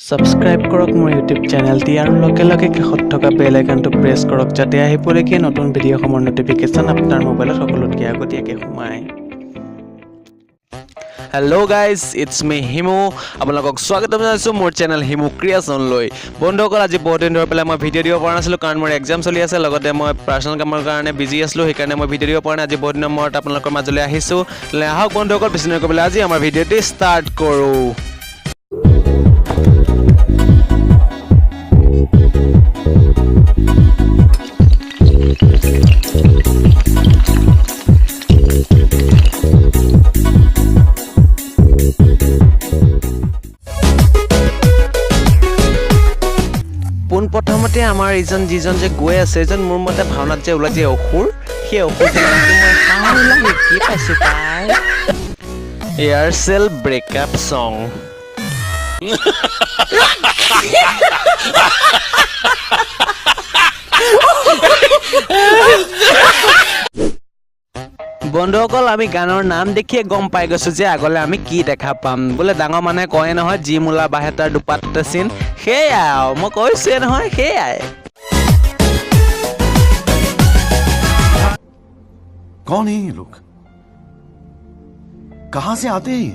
Subscribe korok মোৰ YouTube চেনেলটি আৰু লগে লগে কাষত থকা বেল আইকনটো প্ৰেছ কৰক যাতে আহিবলগীয়া নতুন ভিডিঅ'সমূহৰ নটিফিকেশ্যন আপোনাৰ মোবাইলত সকলোতকৈ আগতীয়াকৈ সোমায়। Hello guys, it's me HIMU. আপোনালোকক স্বাগতম জনাইছো মোৰ চেনেল HIMU ক্ৰিয়েচন লৈ। বন্ধুসকল আজি বহুত দিন ধৰি পেলাই মই ভিডিঅ' দিব পৰা নাছিলো কাৰণ মোৰ এক্সাম চলি আছে লগতে মই পাৰ্সোনাল কামৰ কাৰণে বিজি আছিলো সেইকাৰণে মই ভিডিঅ' দিব পৰা নাই। আজি বহুত দিনৰ মূৰত আপোনালোকৰ মাজলৈ আহিছো। আহক বন্ধুসকল বেছি নকৰিবলৈ আজি আমাৰ ভিডিঅ'টি ষ্টাৰ্ট কৰো। প্ৰথমতে আমাৰ ইজন যিজন যে গৈ আছে এজন মোৰ মতে ভাওনাত যে ওলাই যে অসুৰ সেই অসুৰটো মই সামৰি কি পাইছো পাই এয়াৰচেল ব্ৰেকআপ সং বন্ধুসকল আমি গানৰ নাম দেখিয়ে গম পাই গৈছো যে আগলে আমি কি দেখা পাম বোলে ডাঙৰ মানুহে কয় নহয় জি মূলা বাহে তাৰ দুপাততে চিন সেয়াই মই কৈছোৱে নহয় সেয়াই कौन है ये लोग कहां से आते हैं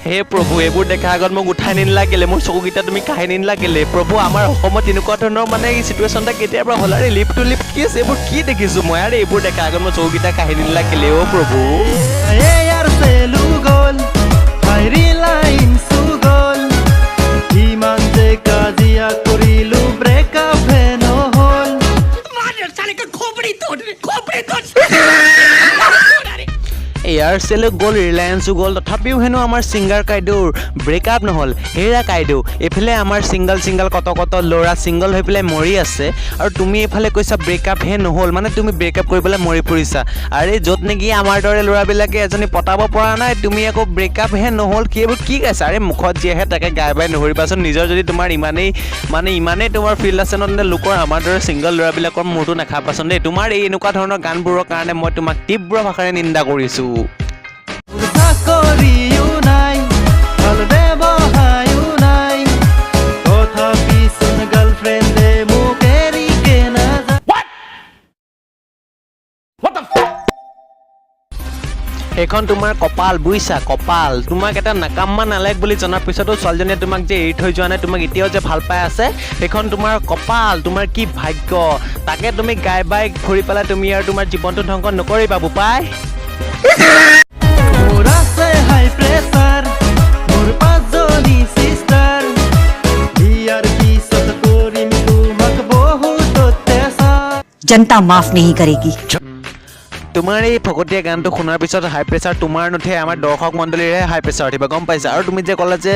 হে প্ৰভু এইবোৰ দেখা আগত মোক উঠাই নিলাগিলে মোৰ চকুকেইটা তুমি কাহি নিলাগিলে প্ৰভু আমাৰ অসমত এনেকুৱা ধৰণৰ মানে এই চিটুৱেশ্যনটা কেতিয়াৰ পৰা হ'ল আৰে লিপ টু লিপ কি আছে এইবোৰ কি দেখিছো মই আৰে এইবোৰ দেখা আগত মোৰ চকুকেইটা কাহি নিলাগিলে অ' প্ৰভু এয়াৰচেলো গ'ল ৰিলায়েন্সো গ'ল তথাপিও হেনো আমাৰ ছিংগাৰ কাইদেউৰ ব্ৰেকআপ নহ'ল হেৰা কাইদেউ এইফালে আমাৰ ছিংগল কত ল'ৰা ছিংগল হৈ পেলাই মৰি আছে আৰু তুমি এইফালে কৈছা ব্ৰেকআপ হে নহ'ল মানে তুমি ব্ৰেকআপ কৰি পেলাই মৰি পৰিছা আৰে য'ত নেকি আমাৰ দৰে ল'ৰাবিলাকে এজনী পতাব পৰা নাই তুমি আকৌ ব্ৰেকআপ হে নহ'ল কি এইবোৰ কি গাইছা আৰে মুখত যি আহে তাকে গাই বাই নধৰিবাচোন নিজৰ যদি তোমাৰ ইমানেই তোমাৰ ফিল্ড আছে নহ লোকৰ আমাৰ দৰে ছিংগল ল'ৰাবিলাকৰ মূৰটো নাখাবাচোন দেই তোমাৰ এই এনেকুৱা ধৰণৰ গানবোৰৰ কাৰণে মই তোমাক তীব্ৰ ভাষাৰে নিন্দা কৰিছোঁ এখন তোমাৰ কপাল বুইছা কপাল তোমাক এটা নাকামমা নালাগ বুলি জনাৰ পিছতো ছোৱালীজনীয়ে তোমাক যে এৰি থৈ যোৱা নাই তোমাক এতিয়াও যে ভাল পাই আছে এখন তোমাৰ কপাল তোমাৰ কি ভাগ্য তাকে তুমি গাই বাই ফুৰি পেলাই তুমি আৰু তোমাৰ জীৱনটো ধ্বংস নকৰিবা বুপাই जनता माफ नहीं करेगी তোমাৰ এই ফকতীয়া গানটো শুনাৰ পিছত হাই প্ৰেছাৰ তোমাৰ নুঠে আমাৰ দৰ্শক মণ্ডলীৰে হাই প্ৰেছাৰ উঠিব গম পাইছা আৰু তুমি যে ক'লা যে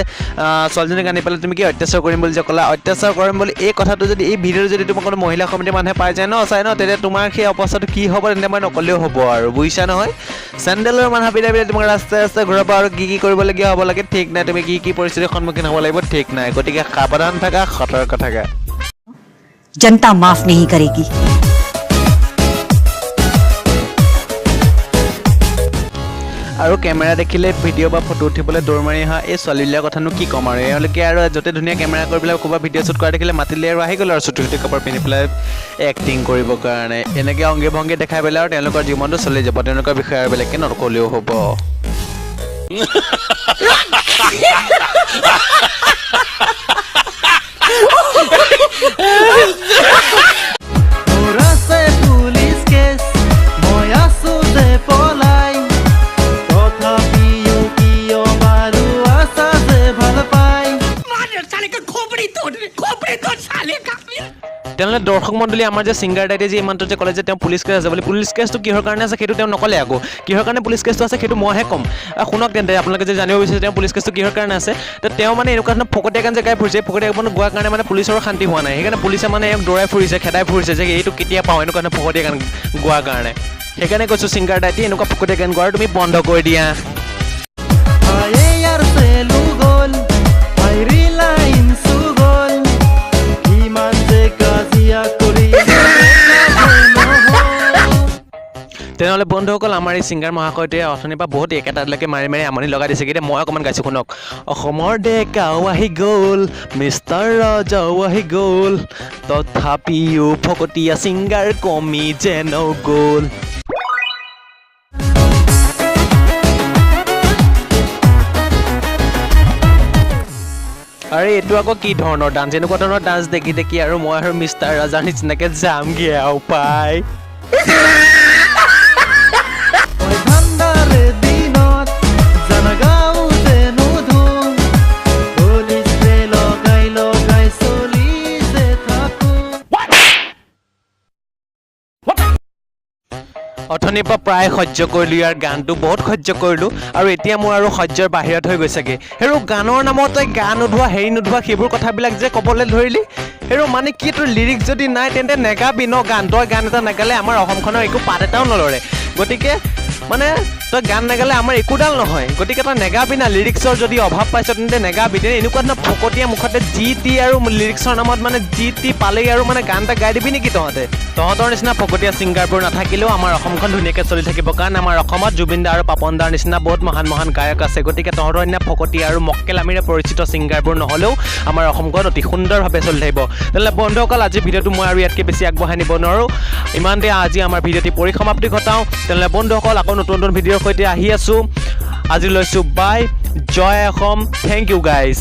ছোৱালীজনীক আনি পেলাই তুমি কি অত্যাচাৰ কৰিম বুলি যে ক'লা অত্যাচাৰ কৰিম বুলি এই কথাটো যদি এই ভিডিঅ'টো যদি তোমাক কোনো মহিলা সমিতিৰ মানুহে পাই যায় ন চাই ন তেতিয়া তোমাৰ সেই অৱস্থাটো কি হ'ব তেন্তে মই নকলেও হ'ব আৰু বুজিছা নহয় চেণ্ডেলৰ মানুহ পিলাই তোমাক ৰাস্তাই ঘূৰাব আৰু কি কৰিবলগীয়া হ'ব লাগে ঠিক নাই তুমি কি পৰিস্থিতিৰ সন্মুখীন হ'ব লাগিব ঠিক নাই গতিকে সাৱধান থাকা সতৰ্ক থাকা जनता माफ नहीं करेगी আৰু কেমেৰা দেখিলে ভিডিঅ' বা ফটো উঠিবলৈ দৌৰ মাৰি অহা এই ছোৱালীবিলাকৰ কথানো কি ক'ম আৰু এওঁলোকে আৰু য'তে ধুনীয়া কেমেৰা কৰি পেলাই ক'ৰবাত ভিডিঅ' শ্বুট কৰা দেখিলে মাতিলে আৰু আহি গ'ল আৰু চুটি কাপোৰ পিন্ধি পেলাই এক্টিং কৰিবৰ কাৰণে এনেকৈ অংগে ভংগী দেখাই পেলাই আৰু তেওঁলোকৰ জীৱনটো চলি যাব তেওঁলোকৰ বিষয়ে আৰু বেলেগকৈ নকলেও হ'ব তেনেহ'লে দৰ্শক মণ্ডলী আমাৰ যে ছিংগাৰ দাইতে যে ইমানটো যে ক'লে যে তেওঁ পুলিচ কেছ আছে বুলি পুলিচ কেছটো কিহৰ কাৰণে আছে সেইটো তেওঁ নক'লে আকৌ কিহৰ কাৰণে পুলিচ কেছটো আছে সেইটো মইহে ক'ম শুনক তেন্তে আপোনালোকে যে জানিব বিচাৰিছে তেওঁ পুলিচ কেছটো কিহৰ কাৰণে আছে তো তেওঁ মানে এনেকুৱা ধৰণৰ ফকতীয়া গান যে গাই ফুৰিছে ফকতীয়া গান গোৱাৰ কাৰণে মানে পুলিচৰ শান্তি হোৱা নাই সেইকাৰণে পুলিচে মানে এওক দৌৰাই ফুৰিছে খেদাই ফুৰিছে যে এইটো কেতিয়া পাওঁ এনেকুৱা ধৰণৰ ফকতীয়া গান গোৱাৰ কাৰণে সেইকাৰণে কৈছোঁ ছিংগাৰ দাইতে এনেকুৱা ফকতীয়া গান গোৱাৰ তুমি বন্ধ কৰি দিয়া তেনেহ'লে বন্ধুসকল আমাৰ এই ছিংগাৰ মহাশয়টোৱে অথনিৰ পৰা বহুত একেটালৈকে মাৰি মাৰি আমনি লগাই দিছে কিন্তু মই অকণমান গাইছোঁ শুনক অসমৰ ডেকাও আহি গ'ল মিষ্টাৰ ৰজাও আহি গ'ল তথাপিও ফকতীয়া ছিংগাৰ কমি যেন গ'ল আৰে এইটো আকৌ কি ধৰণৰ ডান্স এনেকুৱা ধৰণৰ ডান্স দেখি দেখি আৰু মই আৰু মিষ্টাৰ ৰাজাৰ নিচিনাকৈ যামগৈ আৰু পাই অথনিৰ পৰা প্ৰায় সহ্য কৰিলোঁ ইয়াৰ গানটো বহুত সহ্য কৰিলোঁ আৰু এতিয়া মোৰ আৰু সহ্যৰ বাহিৰত হৈ গৈছেগৈ হেৰো গানৰ নামত তই গান নোধোৱা হেৰি নোধোৱা সেইবোৰ কথাবিলাক যে ক'বলৈ ধৰিলি হেৰো মানে কি তোৰ লিৰিক্স যদি নাই তেন্তে নেগাবি ন গান তই গান এটা নাগালে আমাৰ অসমখনৰ একো পাত এটাও নলৰে গতিকে মানে তই গান নাগালে আমাৰ একোডাল নহয় গতিকে তই নেগাবি না লিৰিক্সৰ যদি অভাৱ পাইছ তেন্তে নেগাবি তেনে এনেকুৱা ধৰণৰ ফকতীয়া মুখতে যি টি আৰু লিৰিক্সৰ নামত মানে যি টি পালেই আৰু মানে গান এটা গাই দিবি নেকি তহঁতৰ নিচিনা ফকতীয়া ছিংগাৰবোৰ নাথাকিলেও আমাৰ অসমখন ধুনীয়াকৈ চলি থাকিব কাৰণ আমাৰ অসমত জুবিন দা আৰু পাপন দাৰ নিচিনা বহুত মহান মহান গায়ক আছে গতিকে তহঁতৰ নিচিনা ফকতীয়া আৰু মক্কেলামীৰে পৰিচিত ছিংগাৰবোৰ নহ'লেও আমাৰ অসমখন অতি সুন্দৰভাৱে চলি থাকিব তেনেহ'লে বন্ধুসকল আজি ভিডিঅ'টো মই আৰু ইয়াতকৈ বেছি আগবঢ়াই নিব নোৱাৰোঁ ইমানতে আজি আমাৰ ভিডিঅ'টি পৰিসমাপ্তি ঘটাওঁ তেনেহ'লে বন্ধুসকল আকৌ নতুন নতুন ভিডিঅ'ৰ সৈতে আহি আছোঁ আজি লৈছোঁ বাই জয় অসম থেংক ইউ গাইজ